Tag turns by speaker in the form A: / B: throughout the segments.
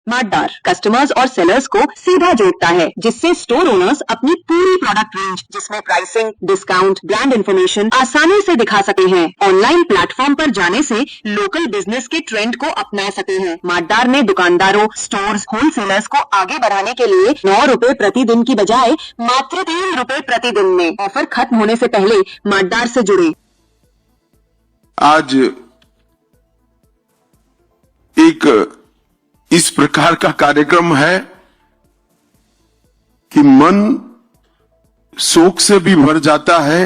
A: मार्टदार customers और sellers को सीधा जोड़ता है, जिससे स्टोर ओनर्स अपनी पूरी प्रोडक्ट रेंज जिसमें प्राइसिंग, डिस्काउंट, ब्रांड इंफॉर्मेशन आसानी से दिखा सकते हैं। ऑनलाइन प्लेटफॉर्म पर जाने से लोकल बिजनेस के ट्रेंड को अपना सकते हैं। मार्टदार ने दुकानदारों, स्टोर्स, होलसेलर्स को आगे बढ़ाने के लिए 9 रुपए प्रतिदिन की बजाय मात्र 3 रुपए प्रतिदिन में ऑफर खत्म होने से पहले मार्टदार से जुड़े।
B: आज एक इस प्रकार का कार्यक्रम है कि मन शोक से भी भर जाता है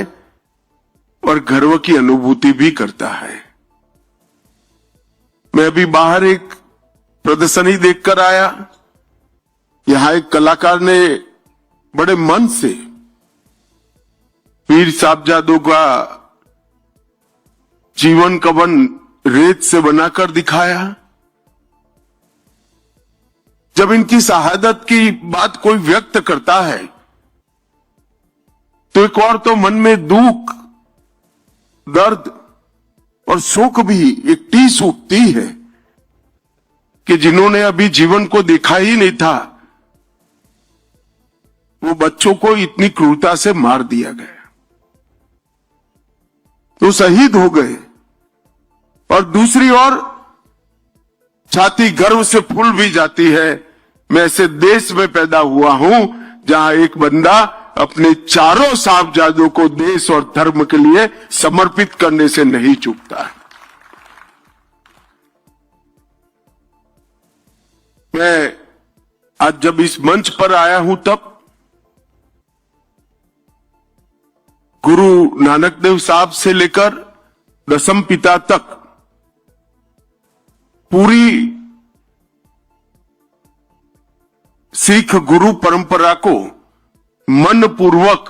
B: और गर्व की अनुभूति भी करता है। मैं अभी बाहर एक प्रदर्शनी देखकर आया। यहां एक कलाकार ने बड़े मन से वीर साहबजादों का जीवन कवन रेत से बनाकर दिखाया। जब इनकी शहादत की बात कोई व्यक्त करता है तो एक और तो मन में दुख, दर्द और शोक भी एक टीस उठती है कि जिन्होंने अभी जीवन को देखा ही नहीं था, वो बच्चों को इतनी क्रूरता से मार दिया गया, तो शहीद हो गए। और दूसरी ओर छाती गर्व से फूल भी जाती है, मैं ऐसे देश में पैदा हुआ हूं जहां एक बंदा अपने चारों साहबजादों को देश और धर्म के लिए समर्पित करने से नहीं चूकता। मैं आज जब इस मंच पर आया हूं तब गुरु नानक देव साहब से लेकर दसम पिता तक पूरी सिख गुरु परंपरा को मन पूर्वक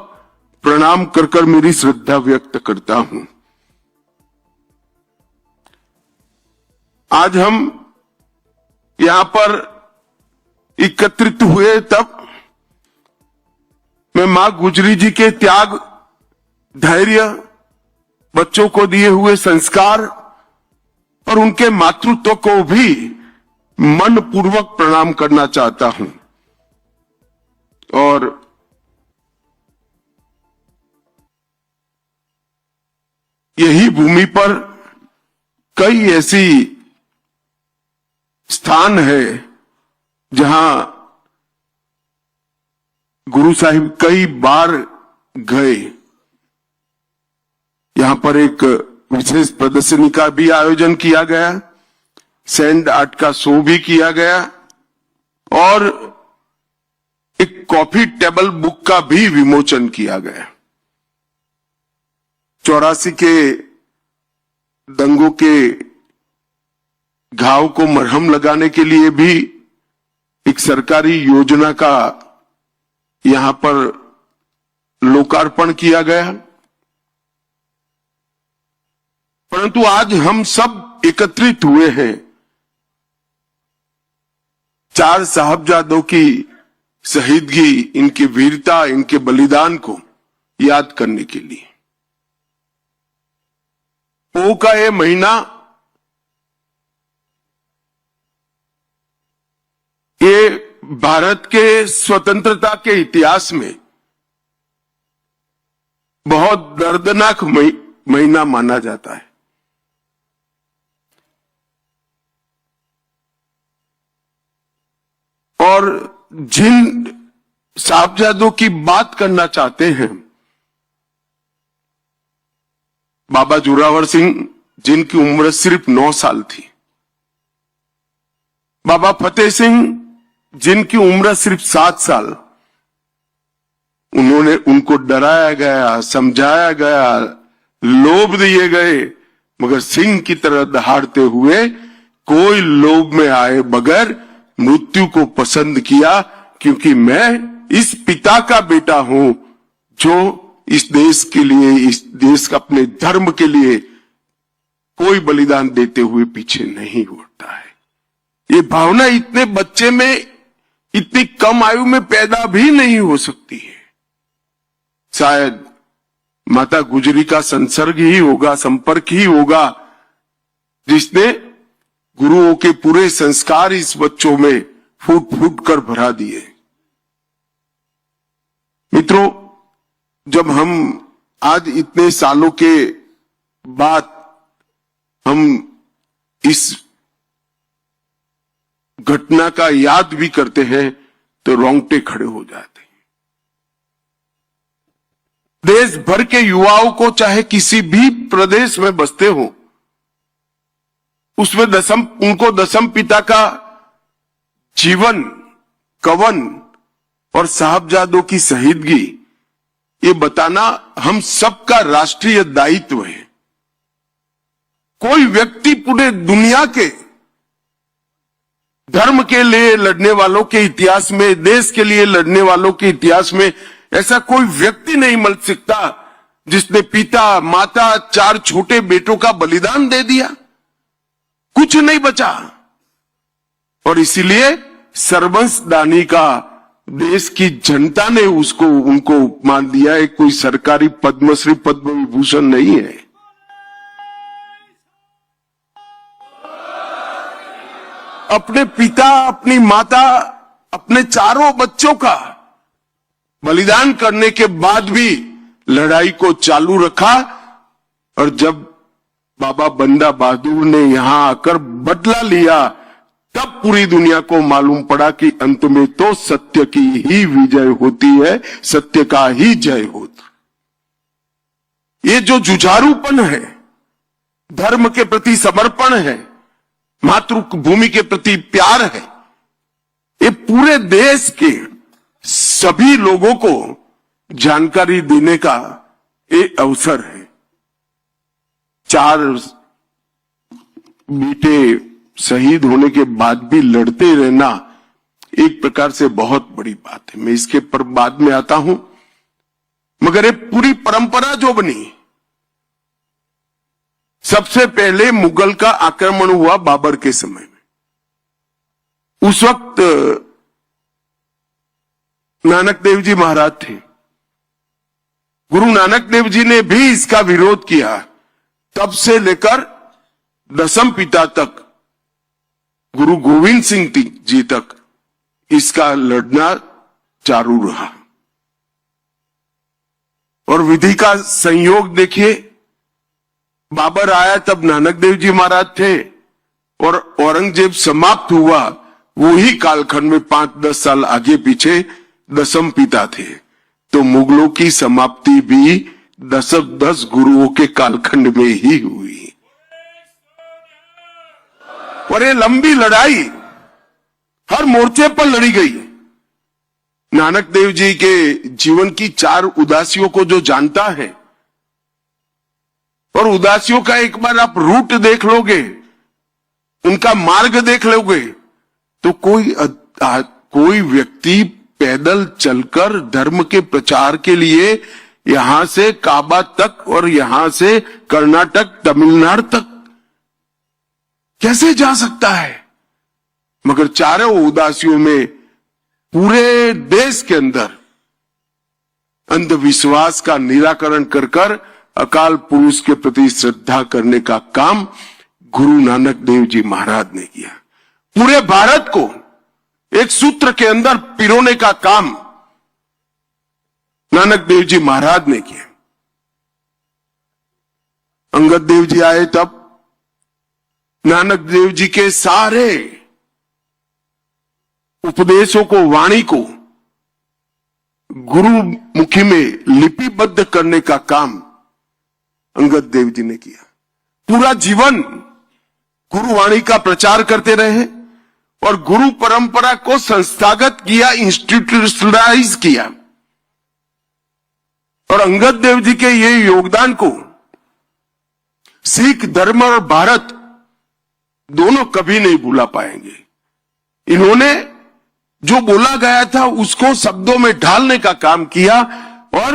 B: प्रणाम कर कर मेरी श्रद्धा व्यक्त करता हूं। आज हम यहां पर एकत्रित हुए तब मैं मां गुजरी जी के त्याग, धैर्य, बच्चों को दिए हुए संस्कार और उनके मातृत्व को भी मन पूर्वक प्रणाम करना चाहता हूं। और यही भूमि पर कई ऐसी स्थान है जहां गुरु साहिब कई बार गए। यहां पर एक विशेष प्रदर्शनी का भी आयोजन किया गया, सैंड आर्ट का शो भी किया गया और एक कॉफी टेबल बुक का भी विमोचन किया गया। 84 के दंगों के घाव को मरहम लगाने के लिए भी एक सरकारी योजना का यहां पर लोकार्पण किया गया। परंतु आज हम सब एकत्रित हुए हैं 4 साहबजादों की शहीदगी, इनकी वीरता, इनके बलिदान को याद करने के लिए। पो का ये महीना ये भारत के स्वतंत्रता के इतिहास में बहुत दर्दनाक महीना माना जाता है। और जिन साहबजादों की बात करना चाहते हैं, बाबा जोरावर सिंह जिनकी उम्र सिर्फ 9 साल थी, बाबा फतेह सिंह जिनकी उम्र सिर्फ 7 साल, उनको डराया गया, समझाया गया, लोभ दिए गए, मगर सिंह की तरह दहाड़ते हुए कोई लोभ में आए बगैर मृत्यु को पसंद किया, क्योंकि मैं इस पिता का बेटा हूं जो इस देश के लिए, इस देश का अपने धर्म के लिए कोई बलिदान देते हुए पीछे नहीं हटता है। ये भावना इतने बच्चे में, इतनी कम आयु में पैदा भी नहीं हो सकती है। शायद माता गुजरी का संसर्ग ही होगा, संपर्क ही होगा, जिसने गुरुओं के पूरे संस्कार इस बच्चों में फूट फूट कर भरा दिए। मित्रों, जब हम आज इतने सालों के बाद हम इस घटना का याद भी करते हैं तो रोंगटे खड़े हो जाते हैं। देश भर के युवाओं को, चाहे किसी भी प्रदेश में बसते हो, उसमें उनको दसम पिता का जीवन, कवन और साहबजादों की शहीदगी, ये बताना हम सबका राष्ट्रीय दायित्व है। कोई व्यक्ति पूरे दुनिया के धर्म के लिए लड़ने वालों के इतिहास में, देश के लिए लड़ने वालों के इतिहास में ऐसा कोई व्यक्ति नहीं मिल सकता जिसने पिता, माता, 4 छोटे बेटों का बलिदान दे दिया, कुछ नहीं बचा। और इसीलिए सर्वंस दानी का देश की जनता ने उनको उपमान दिया है। कोई सरकारी पद्मश्री, पद्म विभूषण नहीं है। अपने पिता, अपनी माता, अपने 4 बच्चों का बलिदान करने के बाद भी लड़ाई को चालू रखा। और जब बाबा बंदा बहादुर ने यहां आकर बदला लिया, तब पूरी दुनिया को मालूम पड़ा कि अंत में तो सत्य की ही विजय होती है, सत्य का ही जय होता। ये जो जुझारूपन है, धर्म के प्रति समर्पण है, मातृभूमि के प्रति प्यार है, ये पूरे देश के सभी लोगों को जानकारी देने का एक अवसर है। 4 बेटे शहीद होने के बाद भी लड़ते रहना एक प्रकार से बहुत बड़ी बात है। मैं इसके पर बाद में आता हूं, मगर ये पूरी परंपरा जो बनी, सबसे पहले मुगल का आक्रमण हुआ बाबर के समय में। उस वक्त नानक देव जी महाराज थे। गुरु नानक देव जी ने भी इसका विरोध किया। तब से लेकर दसम पिता तक, गुरु गोविंद सिंह जी तक इसका लड़ना चालू रहा। और विधि का संयोग देखिए, बाबर आया तब नानक देव जी महाराज थे, और औरंगजेब समाप्त हुआ वही कालखंड में 5-10 साल आगे पीछे दसम पिता थे। तो मुगलों की समाप्ति भी 10 गुरुओं के कालखंड में ही हुई। और ये लंबी लड़ाई हर मोर्चे पर लड़ी गई। नानक देव जी के जीवन की 4 उदासियों को जो जानता है, और उदासियों का एक बार आप रूट देख लोगे, उनका मार्ग देख लोगे, तो कोई व्यक्ति पैदल चलकर धर्म के प्रचार के लिए यहां से काबा तक और यहां से कर्नाटक, तमिलनाडु तक कैसे जा सकता है? मगर 4 उदासियों में पूरे देश के अंदर अंधविश्वास का निराकरण कर अकाल पुरुष के प्रति श्रद्धा करने का काम गुरु नानक देव जी महाराज ने किया। पूरे भारत को एक सूत्र के अंदर पिरोने का काम नानक देव जी महाराज ने किया। अंगद देव जी आए तब नानक देव जी के सारे उपदेशों को, वाणी को गुरुमुखी में लिपिबद्ध करने का काम अंगद देव जी ने किया। पूरा जीवन गुरुवाणी का प्रचार करते रहे और गुरु परंपरा को संस्थागत किया, इंस्टीट्यूशनलाइज किया। और अंगद देव जी के ये योगदान को सिख धर्म और भारत दोनों कभी नहीं भूला पाएंगे। इन्होंने जो बोला गया था उसको शब्दों में ढालने का काम किया और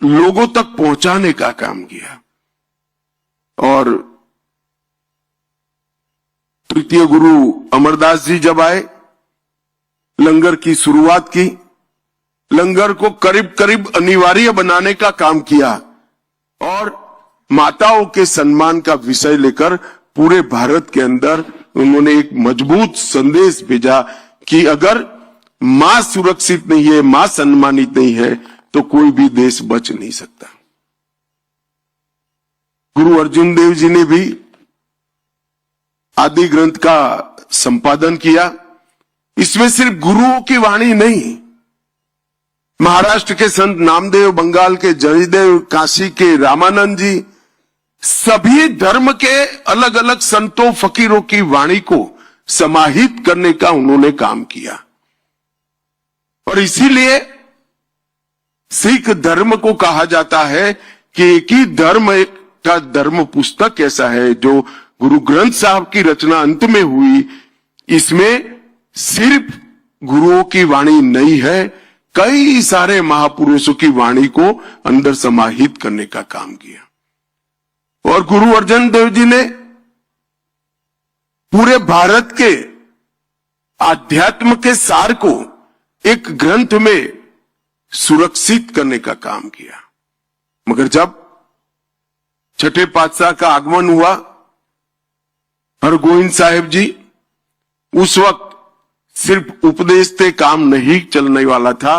B: लोगों तक पहुंचाने का काम किया। और तृतीय गुरु अमरदास जी जब आए, लंगर की शुरुआत की, लंगर को करीब करीब अनिवार्य बनाने का काम किया और माताओं के सम्मान का विषय लेकर पूरे भारत के अंदर उन्होंने एक मजबूत संदेश भेजा कि अगर मां सुरक्षित नहीं है, मां सम्मानित नहीं है, तो कोई भी देश बच नहीं सकता। गुरु अर्जुन देव जी ने भी आदि ग्रंथ का संपादन किया। इसमें सिर्फ गुरुओं की वाणी नहीं, महाराष्ट्र के संत नामदेव, बंगाल के जयदेव, काशी के रामानंद जी, सभी धर्म के अलग अलग संतों फकीरों की वाणी को समाहित करने का उन्होंने काम किया। और इसीलिए सिख धर्म को कहा जाता है कि एक ही धर्म का धर्म पुस्तक ऐसा है जो गुरु ग्रंथ साहब की रचना अंत में हुई। इसमें सिर्फ गुरुओं की वाणी नहीं है, कई सारे महापुरुषों की वाणी को अंदर समाहित करने का काम किया। और गुरु अर्जुन देव जी ने पूरे भारत के आध्यात्म के सार को एक ग्रंथ में सुरक्षित करने का काम किया। मगर जब छठे पातशाह का आगमन हुआ, हरगोविंद साहिब जी, उस वक्त सिर्फ उपदेश से काम नहीं चलने वाला था।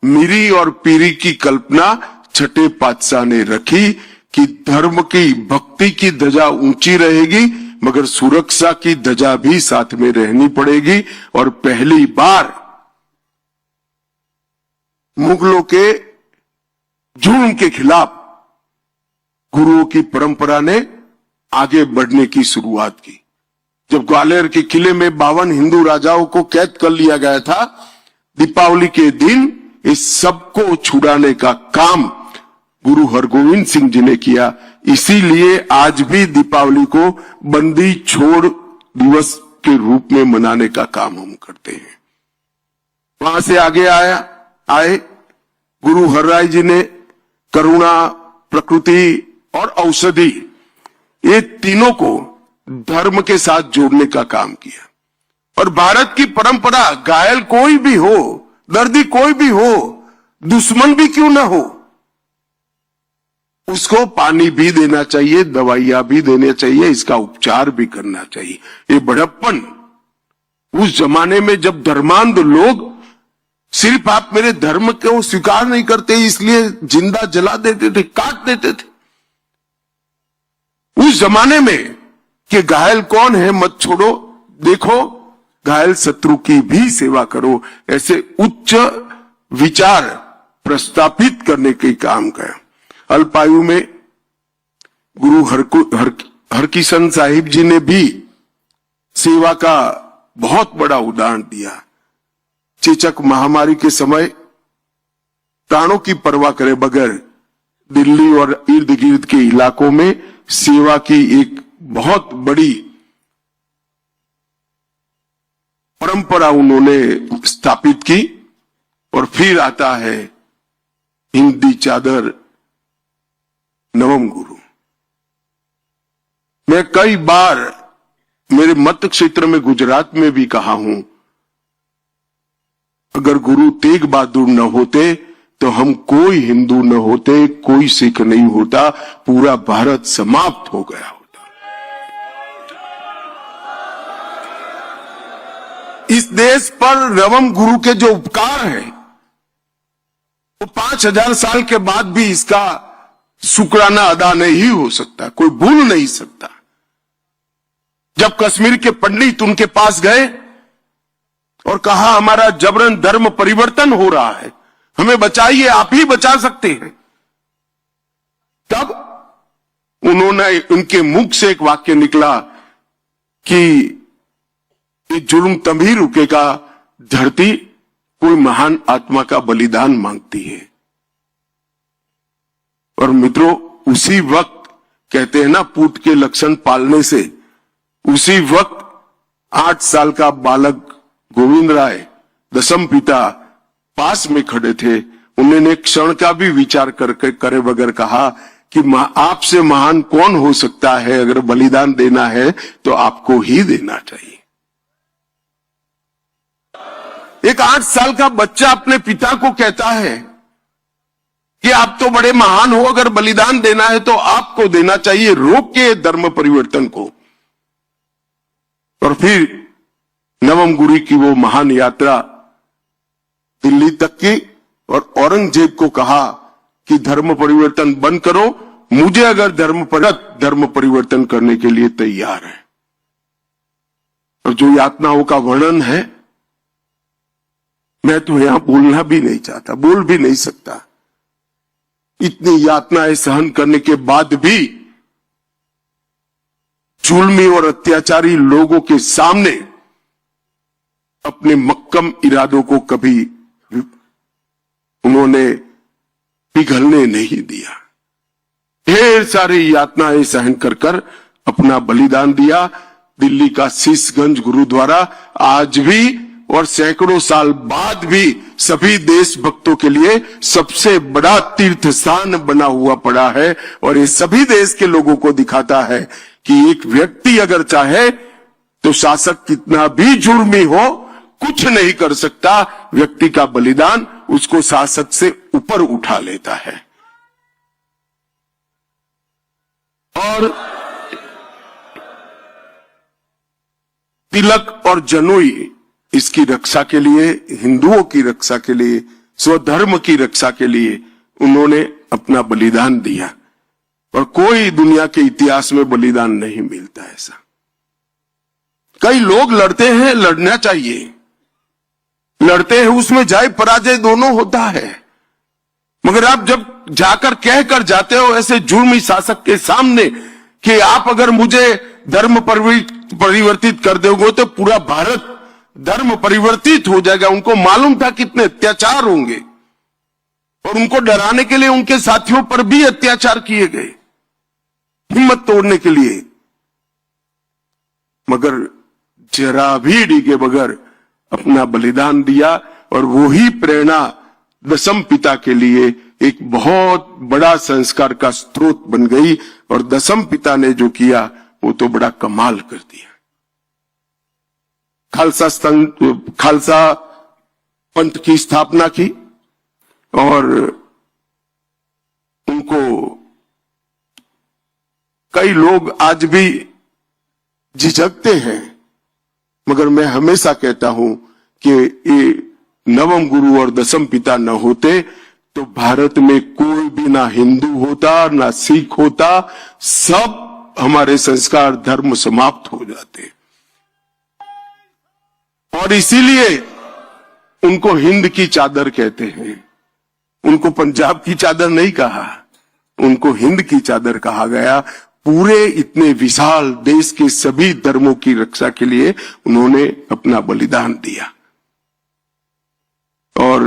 B: मीरी और पीरी की कल्पना छठे पातशाह ने रखी कि धर्म की, भक्ति की ध्वजा ऊंची रहेगी, मगर सुरक्षा की ध्वजा भी साथ में रहनी पड़ेगी। और पहली बार मुगलों के जुल्म के खिलाफ गुरुओं की परंपरा ने आगे बढ़ने की शुरुआत की। जब ग्वालियर के किले में 52 हिंदू राजाओं को कैद कर लिया गया था, दीपावली के दिन इस सबको छुड़ाने का काम गुरु हरगोविंद सिंह जी ने किया। इसीलिए आज भी दीपावली को बंदी छोड़ दिवस के रूप में मनाने का काम हम करते हैं। वहां से आगे आए गुरु हरराय जी ने करुणा, प्रकृति और औषधि, ये तीनों को धर्म के साथ जोड़ने का काम किया। और भारत की परंपरा, घायल कोई भी हो, दर्दी कोई भी हो, दुश्मन भी क्यों ना हो, उसको पानी भी देना चाहिए, दवाइयां भी देनी चाहिए, इसका उपचार भी करना चाहिए। ये बड़प्पन उस जमाने में जब धर्मांध लोग सिर्फ आप मेरे धर्म को स्वीकार नहीं करते इसलिए जिंदा जला देते थे, काट देते थे। उस जमाने में कि घायल कौन है मत छोड़ो, देखो घायल शत्रु की भी सेवा करो, ऐसे उच्च विचार प्रस्तापित करने के काम किया। अल्पायु में गुरु हरकिशन साहिब जी ने भी सेवा का बहुत बड़ा उदाहरण दिया। चेचक महामारी के समय प्राणों की परवाह करे बगैर दिल्ली और इर्द गिर्द के इलाकों में सेवा की एक बहुत बड़ी परंपरा उन्होंने स्थापित की। और फिर आता है हिंदी चादर नवम गुरु। मैं कई बार मेरे मत क्षेत्र में गुजरात में भी कहा हूं, अगर गुरु तेग बहादुर न होते तो हम कोई हिंदू न होते, कोई सिख नहीं होता, पूरा भारत समाप्त हो गया होता। इस देश पर नवम गुरु के जो उपकार है वो 5000 साल के बाद भी इसका शुक्राना अदा नहीं हो सकता, कोई भूल नहीं सकता। जब कश्मीर के पंडित उनके पास गए और कहा हमारा जबरन धर्म परिवर्तन हो रहा है, हमें बचाइए, आप ही बचा सकते हैं, तब उन्होंने उनके मुख से एक वाक्य निकला कि ये जुल्म तभी रुकेगा धरती कोई महान आत्मा का बलिदान मांगती है। और मित्रों, उसी वक्त कहते हैं ना, पूत के लक्षण पालने से, उसी वक्त 8 साल का बालक गोविंद राय, दशम पिता, पास में खड़े थे। उन्होंने क्षण का भी विचार करे बगैर कहा कि आपसे महान कौन हो सकता है, अगर बलिदान देना है तो आपको ही देना चाहिए। एक 8 साल का बच्चा अपने पिता को कहता है कि आप तो बड़े महान हो, अगर बलिदान देना है तो आपको देना चाहिए, रोक के धर्म परिवर्तन को। और फिर नवम गुरु की वो महान यात्रा दिल्ली तक की, और औरंगजेब को कहा कि धर्म परिवर्तन बंद करो, मुझे अगर धर्म परिवर्तन करने के लिए तैयार है। और जो यातनाओं का वर्णन है, मैं तो यहां बोलना भी नहीं चाहता, बोल भी नहीं सकता। इतनी यातनाएं सहन करने के बाद भी जुल्मी और अत्याचारी लोगों के सामने अपने मक्कम इरादों को कभी उन्होंने पिघलने नहीं दिया। ढेर सारी यातनाएं सहन कर अपना बलिदान दिया। दिल्ली का शीशगंज गुरुद्वारा आज भी और सैकड़ों साल बाद भी सभी देशभक्तों के लिए सबसे बड़ा तीर्थ स्थान बना हुआ पड़ा है। और ये सभी देश के लोगों को दिखाता है कि एक व्यक्ति अगर चाहे तो शासक कितना भी जुर्मी हो कुछ नहीं कर सकता। व्यक्ति का बलिदान उसको शासक से ऊपर उठा लेता है। और तिलक और जनेऊ इसकी रक्षा के लिए, हिंदुओं की रक्षा के लिए, स्वधर्म की रक्षा के लिए उन्होंने अपना बलिदान दिया। और कोई दुनिया के इतिहास में बलिदान नहीं मिलता ऐसा। कई लोग लड़ते हैं, लड़ना चाहिए, लड़ते हैं, उसमें जय पराजय दोनों होता है। मगर आप जब जाकर कहकर जाते हो ऐसे जुर्मी शासक के सामने कि आप अगर मुझे धर्म परिवर्तित कर दोगे तो पूरा भारत धर्म परिवर्तित हो जाएगा। उनको मालूम था कितने अत्याचार होंगे और उनको डराने के लिए उनके साथियों पर भी अत्याचार किए गए, हिम्मत तोड़ने के लिए। मगर जरा भी डिगे बगैर अपना बलिदान दिया। और वही प्रेरणा दशम पिता के लिए एक बहुत बड़ा संस्कार का स्रोत बन गई। और दशम पिता ने जो किया वो तो बड़ा कमाल कर दिया। खालसा पंथ की स्थापना की और उनको कई लोग आज भी झिझकते हैं, मगर मैं हमेशा कहता हूं कि ये नवम गुरु और दशम पिता न होते तो भारत में कोई भी ना हिंदू होता ना सिख होता, सब हमारे संस्कार धर्म समाप्त हो जाते। और इसीलिए उनको हिंद की चादर कहते हैं। उनको पंजाब की चादर नहीं कहा, उनको हिंद की चादर कहा गया। पूरे इतने विशाल देश के सभी धर्मों की रक्षा के लिए उन्होंने अपना बलिदान दिया। और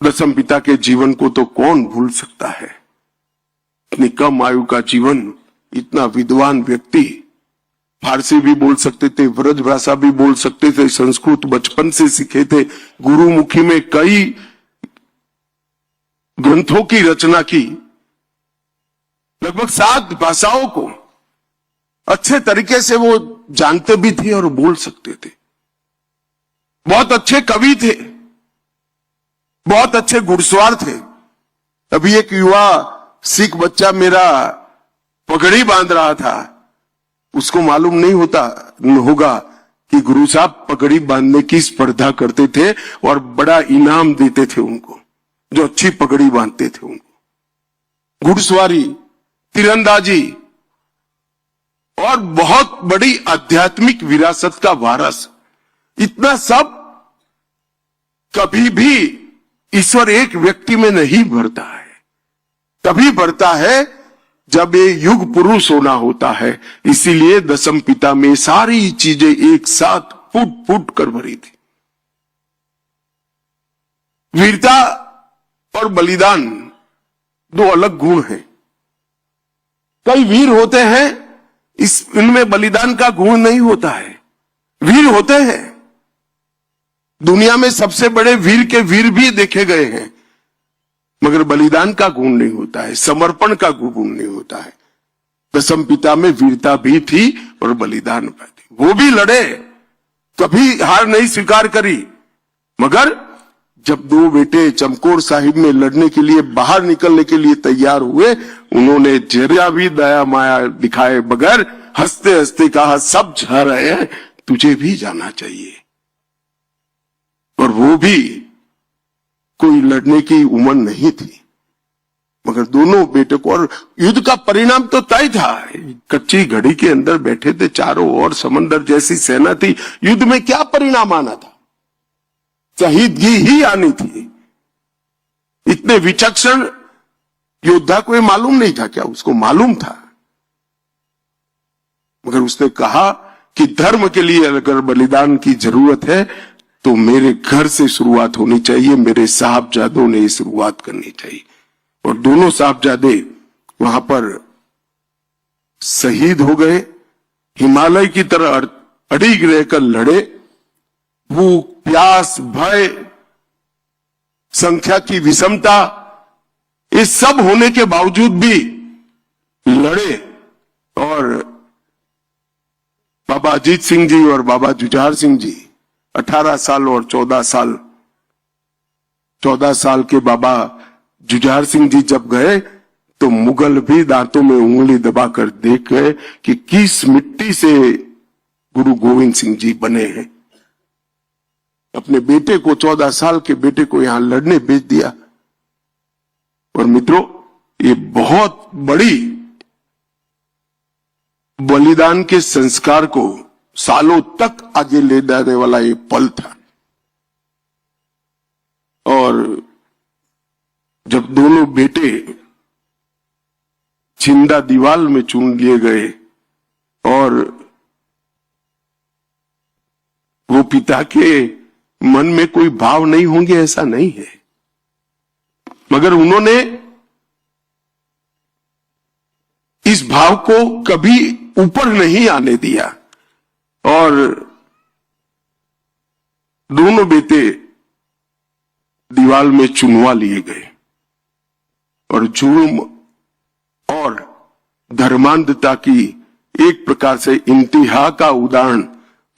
B: दशम पिता के जीवन को तो कौन भूल सकता है। इतनी कम आयु का जीवन, इतना विद्वान व्यक्ति, फारसी भी बोल सकते थे, ब्रज भाषा भी बोल सकते थे, संस्कृत बचपन से सीखे थे, गुरुमुखी में कई ग्रंथों की रचना की, लगभग 7 भाषाओं को अच्छे तरीके से वो जानते भी थे और बोल सकते थे। बहुत अच्छे कवि थे, बहुत अच्छे घुड़सवार थे। अभी एक युवा सिख बच्चा मेरा पगड़ी बांध रहा था, उसको मालूम नहीं होगा कि गुरु साहब पगड़ी बांधने की स्पर्धा करते थे और बड़ा इनाम देते थे उनको जो अच्छी पगड़ी बांधते थे। उनको घुड़सवारी, तीरंदाजी और बहुत बड़ी आध्यात्मिक विरासत का वारस, इतना सब कभी भी ईश्वर एक व्यक्ति में नहीं भरता है। तभी भरता है जब ये युग पुरुष होना होता है। इसीलिए दशम पिता में सारी चीजें एक साथ फुट फुट कर भरी थी। वीरता और बलिदान 2 अलग गुण हैं। कई वीर होते हैं, इनमें बलिदान का गुण नहीं होता है। वीर होते हैं, दुनिया में सबसे बड़े वीर के वीर भी देखे गए हैं, मगर बलिदान का गुण नहीं होता है, समर्पण का गुण नहीं होता है। दशम पिता में वीरता भी थी और बलिदान भी थी। वो भी लड़े, कभी हार नहीं स्वीकार करी। मगर जब 2 बेटे चमकौर साहिब में लड़ने के लिए बाहर निकलने के लिए तैयार हुए, उन्होंने जरा भी दया माया दिखाए बगैर हंसते हंसते कहा, सब जा रहे हैं, तुझे भी जाना चाहिए। और वो भी कोई लड़ने की उम्र नहीं थी, मगर दोनों बेटे को, और युद्ध का परिणाम तो तय था। कच्ची घड़ी के अंदर बैठे थे, चारों ओर समंदर जैसी सेना थी, युद्ध में क्या परिणाम आना था? शहीदगी ही आनी थी। इतने विचक्षण योद्धा को ये मालूम नहीं था क्या? उसको मालूम था, मगर उसने कहा कि धर्म के लिए अगर बलिदान की जरूरत है तो मेरे घर से शुरुआत होनी चाहिए, मेरे साहबजादों ने शुरुआत करनी चाहिए। और दोनों साहबजादे वहां पर शहीद हो गए। हिमालय की तरह अड़िग रहकर लड़े। भूख, प्यास, भय, संख्या की विषमता, ये सब होने के बावजूद भी लड़े। और बाबा अजीत सिंह जी और बाबा जुझार सिंह जी 18 साल और 14 साल के बाबा जुझार सिंह जी जब गए तो मुगल भी दांतों में उंगली दबाकर देख गए कि किस मिट्टी से गुरु गोविंद सिंह जी बने हैं। अपने बेटे को, 14 साल के बेटे को यहां लड़ने भेज दिया। और मित्रों, ये बहुत बड़ी बलिदान के संस्कार को सालों तक आगे ले जाने वाला ये पल था। और जब दोनों बेटे जिंदा दीवार में चुन लिए गए और वो पिता के मन में कोई भाव नहीं होंगे ऐसा नहीं है, मगर उन्होंने इस भाव को कभी ऊपर नहीं आने दिया। और दोनों बेटे दीवार में चुनवा लिए गए और जुल्म और धर्मांधता की एक प्रकार से इंतहा का उदाहरण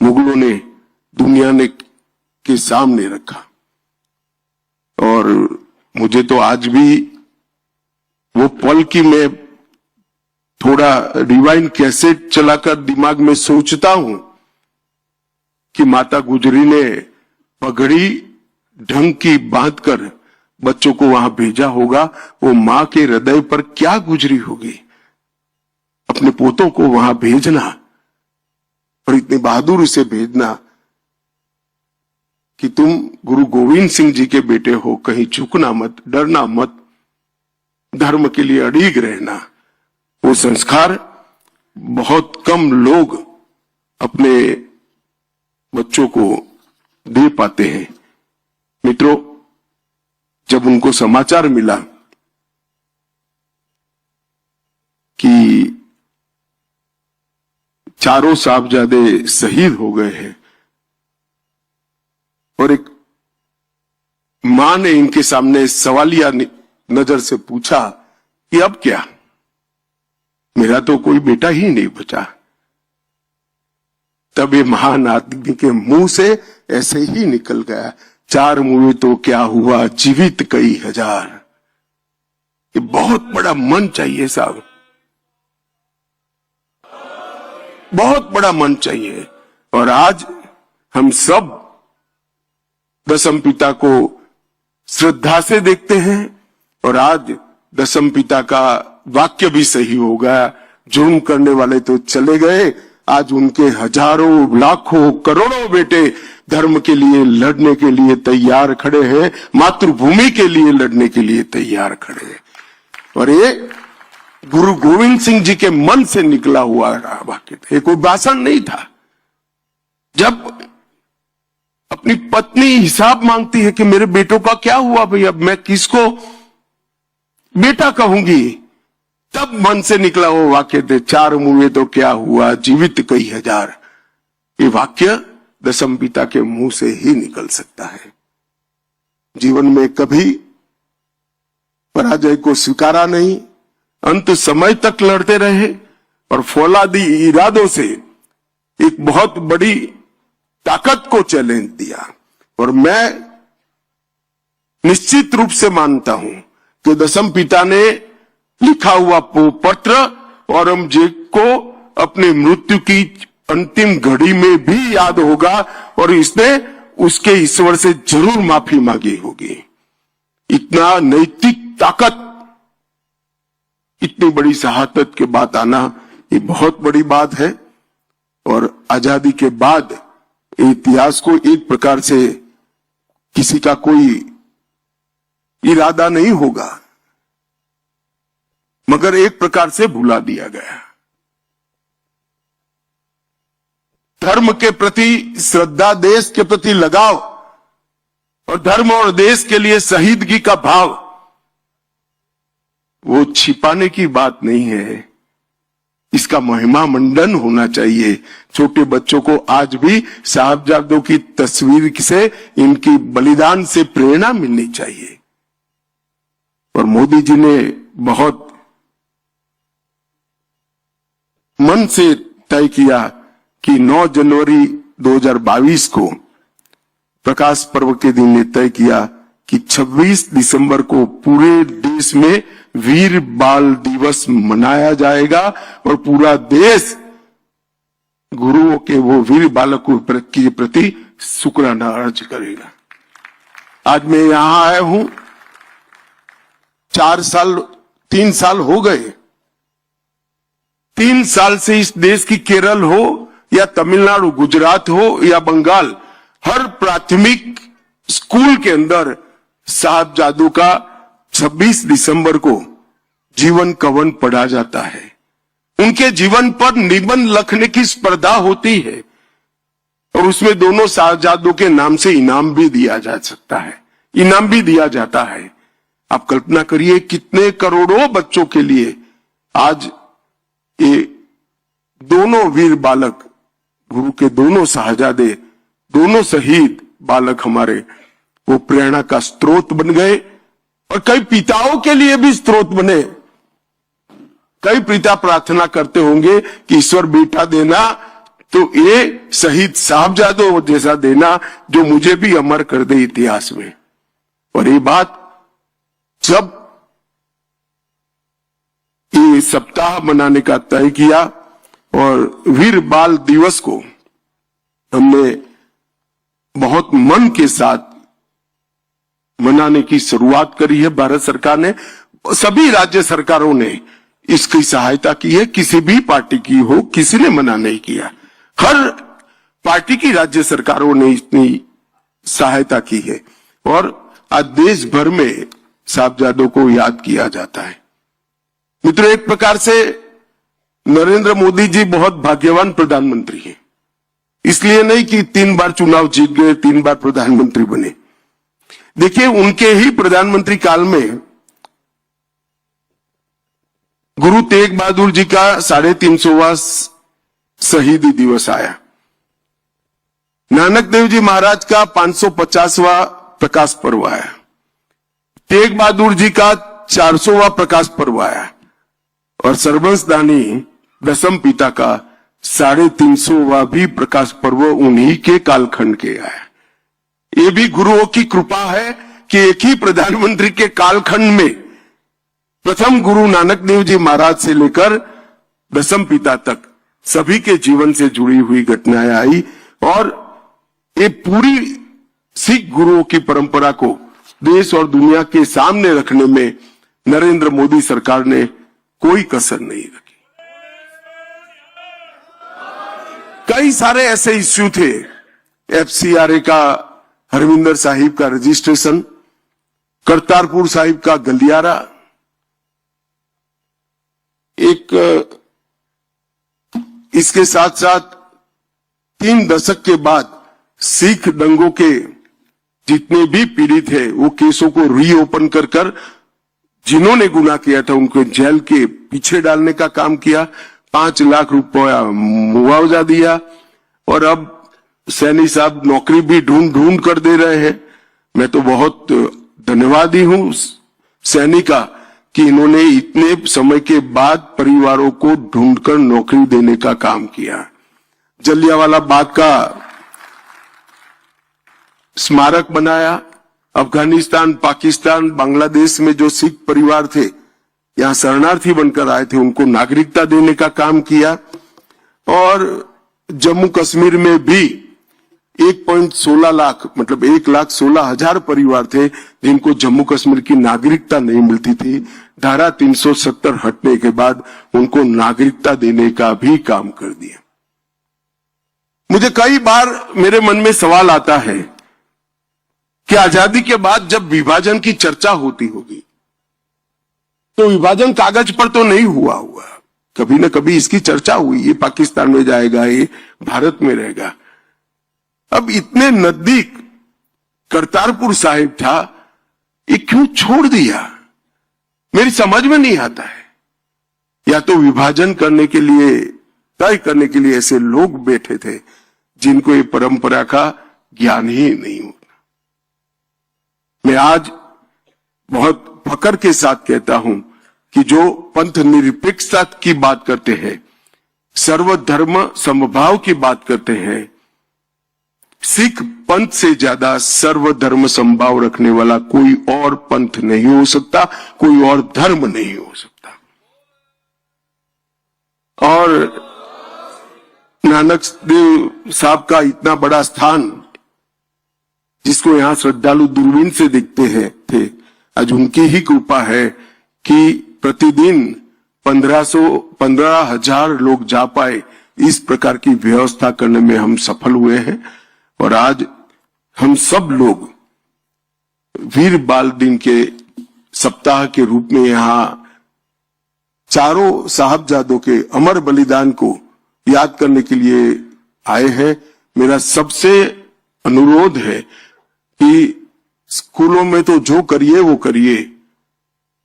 B: मुगलों ने दुनिया ने के सामने रखा। और मुझे तो आज भी वो पल की मैं थोड़ा रिवाइंड कैसेट चलाकर दिमाग में सोचता हूं कि माता गुजरी ने पगड़ी ढंग की बांधकर बच्चों को वहां भेजा होगा। वो मां के हृदय पर क्या गुजरी होगी, अपने पोतों को वहां भेजना और इतनी बहादुरी से भेजना कि तुम गुरु गोविंद सिंह जी के बेटे हो, कहीं झुकना मत, डरना मत, धर्म के लिए अड़िग रहना। वो संस्कार बहुत कम लोग अपने बच्चों को दे पाते हैं। मित्रों, जब उनको समाचार मिला कि चारों साहबजादे शहीद हो गए हैं और एक मां ने इनके सामने सवालिया नजर से पूछा कि अब क्या, मेरा तो कोई बेटा ही नहीं बचा, तब ये महान आदमी के मुंह से ऐसे ही निकल गया, 4 मुए तो क्या हुआ, जीवित कई हजार। ये बहुत बड़ा मन चाहिए साहब, बहुत बड़ा मन चाहिए। और आज हम सब दशम पिता को श्रद्धा से देखते हैं और आज दशम पिता का वाक्य भी सही हो गया, जुर्म करने वाले तो चले गए, आज उनके हजारों, लाखों, करोड़ों बेटे धर्म के लिए लड़ने के लिए तैयार खड़े हैं, मातृभूमि के लिए लड़ने के लिए तैयार खड़े हैं। और ये गुरु गोविंद सिंह जी के मन से निकला हुआ वाक्य था, ये कोई भाषण नहीं था। जब अपनी पत्नी हिसाब मांगती है कि मेरे बेटों का क्या हुआ भाई, अब मैं किसको बेटा कहूंगी, तब मन से निकला वो वाक्य थे, 4 मुए तो क्या हुआ, जीवित कई हजार। ये वाक्य दशम पिता के मुंह से ही निकल सकता है। जीवन में कभी पराजय को स्वीकारा नहीं, अंत समय तक लड़ते रहे और फौलादी इरादों से एक बहुत बड़ी ताकत को चैलेंज दिया। और मैं निश्चित रूप से मानता हूं कि दशम पिता ने लिखा हुआ पत्र औरंगजेब को अपनी मृत्यु की अंतिम घड़ी में भी याद होगा और इसने उसके ईश्वर से जरूर माफी मांगी होगी। इतना नैतिक ताकत, इतनी बड़ी शहादत के बाद आना, ये बहुत बड़ी बात है। और आजादी के बाद इतिहास को एक प्रकार से किसी का कोई इरादा नहीं होगा, मगर एक प्रकार से भुला दिया गया। धर्म के प्रति श्रद्धा, देश के प्रति लगाव और धर्म और देश के लिए शहीदगी का भाव, वो छिपाने की बात नहीं है। इसका महिमा मंडन होना चाहिए। छोटे बच्चों को आज भी साहबजादों की तस्वीर से, इनकी बलिदान से प्रेरणा मिलनी चाहिए। और मोदी जी ने बहुत मन से तय किया कि 9 जनवरी 2022 को प्रकाश पर्व के दिन ने तय किया कि 26 दिसंबर को पूरे देश में वीर बाल दिवस मनाया जाएगा और पूरा देश गुरुओं के वो वीर बालकों के प्रति शुक्राना अर्ज करेगा। आज मैं यहां आया हूं, 3 साल हो गए। 3 साल से इस देश की केरल हो या तमिलनाडु, गुजरात हो या बंगाल, हर प्राथमिक स्कूल के अंदर साहबजादों का 26 दिसंबर को जीवन कवन पढ़ा जाता है। उनके जीवन पर निबंध लिखने की स्पर्धा होती है और उसमें दोनों साहबजादों के नाम से इनाम भी दिया जा सकता है, इनाम भी दिया जाता है। आप कल्पना करिए कितने करोड़ों बच्चों के लिए आज ये दोनों वीर बालक, गुरु के दोनों साहबजादे, दोनों शहीद बालक हमारे, वो प्रेरणा का स्रोत बन गए और कई पिताओं के लिए भी स्रोत बने। कई पिता प्रार्थना करते होंगे कि ईश्वर बेटा देना तो ये शहीद साहबजादों जैसा देना जो मुझे भी अमर कर दे इतिहास में। और ये बात जब ये सप्ताह मनाने का तय किया और वीर बाल दिवस को हमने बहुत मन के साथ मनाने की शुरुआत करी है भारत सरकार ने। सभी राज्य सरकारों ने इसकी सहायता की है, किसी भी पार्टी की हो, किसी ने मना नहीं किया। हर पार्टी की राज्य सरकारों ने इतनी सहायता की है और आज देश भर में साहबजादों को याद किया जाता है। मित्रों, एक प्रकार से नरेंद्र मोदी जी बहुत भाग्यवान प्रधानमंत्री हैं। इसलिए नहीं कि 3 बार चुनाव जीत गए, 3 बार प्रधानमंत्री बने। देखिए, उनके ही प्रधानमंत्री काल में गुरु तेग बहादुर जी का 350वां शहीदी दिवस आया। नानक देव जी महाराज का 550वां प्रकाश पर्व आया। तेग बहादुर जी का 400वां प्रकाश पर्व आया और सर्वंसदानी दसम पिता का 350वां भी प्रकाश पर्व उन्हीं के कालखंड के आया। ये भी गुरुओं की कृपा है कि एक ही प्रधानमंत्री के कालखंड में प्रथम गुरु नानक देव जी महाराज से लेकर दसम पिता तक सभी के जीवन से जुड़ी हुई घटनाएं आई और ये पूरी सिख गुरुओं की परंपरा को देश और दुनिया के सामने रखने में नरेंद्र मोदी सरकार ने कोई कसर नहीं रखी। कई सारे ऐसे इश्यू थे, FCRA का, हरमिंदर साहिब का रजिस्ट्रेशन, करतारपुर साहिब का गलियारा, एक इसके साथ साथ 3 दशक के बाद सिख दंगों के जितने भी पीड़ित है वो केसों को रीओपन कर कर जिन्होंने गुनाह किया था उनको जेल के पीछे डालने का काम किया। 5 लाख रुपया मुआवजा दिया और अब सैनी साहब नौकरी भी ढूंढ कर दे रहे हैं। मैं तो बहुत धन्यवादी हूं सैनी का कि इन्होंने इतने समय के बाद परिवारों को ढूंढकर नौकरी देने का काम किया। जलियांवाला बाग का स्मारक बनाया। अफगानिस्तान, पाकिस्तान, बांग्लादेश में जो सिख परिवार थे, यहां शरणार्थी बनकर आए थे, उनको नागरिकता देने का काम किया और जम्मू कश्मीर में भी 1.16 लाख मतलब 1,16,000 परिवार थे जिनको जम्मू कश्मीर की नागरिकता नहीं मिलती थी। धारा 370 हटने के बाद उनको नागरिकता देने का भी काम कर दिया। मुझे कई बार मेरे मन में सवाल आता है कि आजादी के बाद जब विभाजन की चर्चा होती होगी तो विभाजन कागज पर तो नहीं हुआ, कभी न कभी इसकी चर्चा हुई, ये पाकिस्तान में जाएगा, ये भारत में रहेगा। अब इतने नजदीक करतारपुर साहिब था, ये क्यों छोड़ दिया, मेरी समझ में नहीं आता है। या तो विभाजन करने के लिए, तय करने के लिए ऐसे लोग बैठे थे जिनको ये परंपरा का ज्ञान ही नहीं होता। मैं आज बहुत फक्र के साथ कहता हूं कि जो पंथ निरपेक्षता की बात करते हैं, सर्वधर्म समभाव की बात करते हैं, सिख पंथ से ज्यादा सर्वधर्म समभाव रखने वाला कोई और पंथ नहीं हो सकता, कोई और धर्म नहीं हो सकता। और नानक देव साहब का इतना बड़ा स्थान जिसको यहां श्रद्धालु दूरबीन से देखते थे, आज उनकी ही कृपा है कि प्रतिदिन 15,000 लोग जा पाए, इस प्रकार की व्यवस्था करने में हम सफल हुए हैं। और आज हम सब लोग वीर बाल दिन के सप्ताह के रूप में यहां चारों साहबजादों के अमर बलिदान को याद करने के लिए आए हैं। मेरा सबसे अनुरोध है कि स्कूलों में तो जो करिए वो करिए,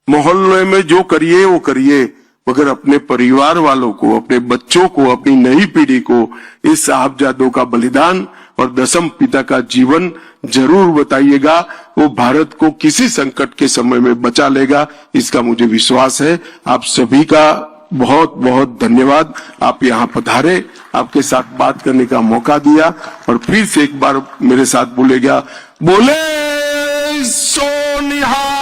B: मोहल्ले में जो करिए वो करिए, मगर अपने परिवार वालों को, अपने बच्चों को, अपनी नई पीढ़ी को इस साहबजादों का बलिदान और दसम पिता का जीवन जरूर बताइएगा। वो भारत को किसी संकट के समय में बचा लेगा, इसका मुझे विश्वास है। आप सभी का बहुत बहुत धन्यवाद। आप यहाँ पधारे, आपके साथ बात करने का मौका दिया और फिर से एक बार मेरे साथ बोलेगा, बोले सोनिहाल।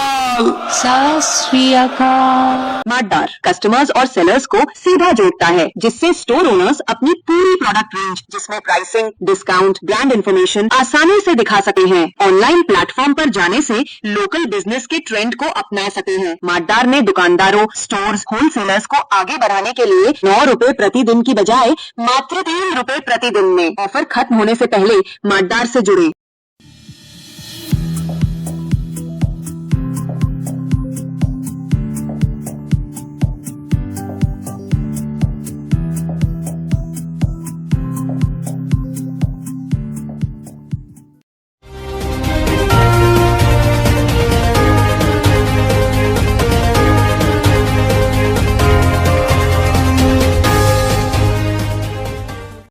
C: सत श्री अकाल।
A: मार्टदार कस्टमर्स और सेलर्स को सीधा जोड़ता है, जिससे स्टोर ओनर्स अपनी पूरी प्रोडक्ट रेंज जिसमें प्राइसिंग, डिस्काउंट, ब्रांड इंफॉर्मेशन आसानी से दिखा सके हैं। ऑनलाइन प्लेटफॉर्म पर जाने से लोकल बिजनेस के ट्रेंड को अपना सके हैं। मार्टदार ने दुकानदारों, स्टोर्स, होलसेलर्स को आगे बढ़ाने के लिए 9 रुपए प्रतिदिन की बजाय मात्र 3 रुपए प्रतिदिन में ऑफर खत्म होने से पहले मार्टदार से जुड़े।